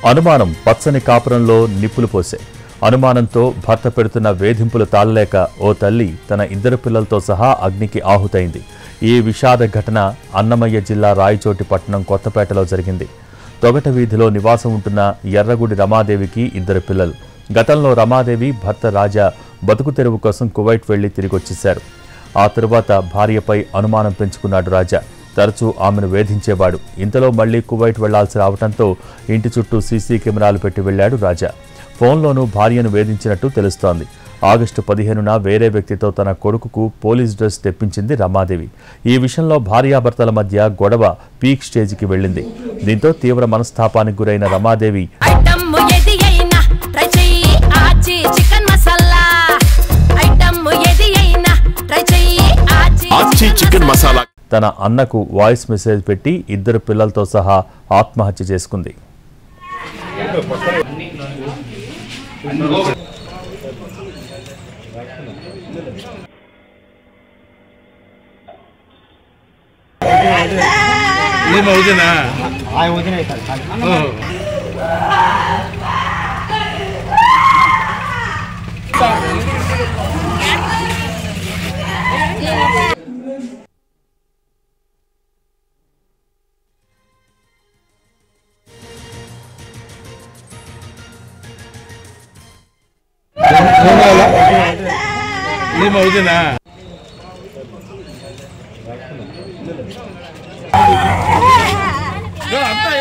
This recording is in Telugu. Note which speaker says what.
Speaker 1: అనుమానం పచ్చని కాపురంలో నిప్పులు పోసే అనుమానంతో భర్త పెడుతున్న వేధింపులు తాళలేక ఓ తల్లి తన ఇద్దరు పిల్లలతో సహా అగ్నికి ఆహుతైంది. ఈ విషాద ఘటన అన్నమయ్య జిల్లా రాయచోటి పట్టణం కొత్తపేటలో జరిగింది. తొగట వీధిలో నివాసం ఉంటున్న ఎర్రగుడి రమాదేవికి ఇద్దరు పిల్లలు. గతంలో రమాదేవి భర్త రాజా బతుకు తెరువు కోసం కువైట్ వెళ్లి తిరిగొచ్చేశారు. ఆ తరువాత భార్యపై అనుమానం పెంచుకున్నాడు రాజా. తరచూ ఆమెను వేధించేవాడు. ఇంతలో మళ్లీ కువైట్ వెళ్లాల్సి రావడంతో ఇంటి చుట్టూ సీసీ కెమెరాలు పెట్టి వెళ్లాడు రాజా. ఫోన్లోనూ భార్యను వేధించినట్టు తెలుస్తోంది. ఆగస్టు 15న వేరే వ్యక్తితో తన కొడుకుకు పోలీస్ డ్రెస్ తెప్పించింది రమాదేవి. ఈ విషయంలో భార్యాభర్తల మధ్య గొడవ పీక్ స్టేజికి వెళ్ళింది. దీంతో తీవ్ర మనస్తాపానికి గురైన రమాదేవి తన అన్నకు వాయిస్ మెసేజ్ పెట్టి ఇద్దరు పిల్లలతో సహా ఆత్మహత్య చేసుకుంది.
Speaker 2: అంతా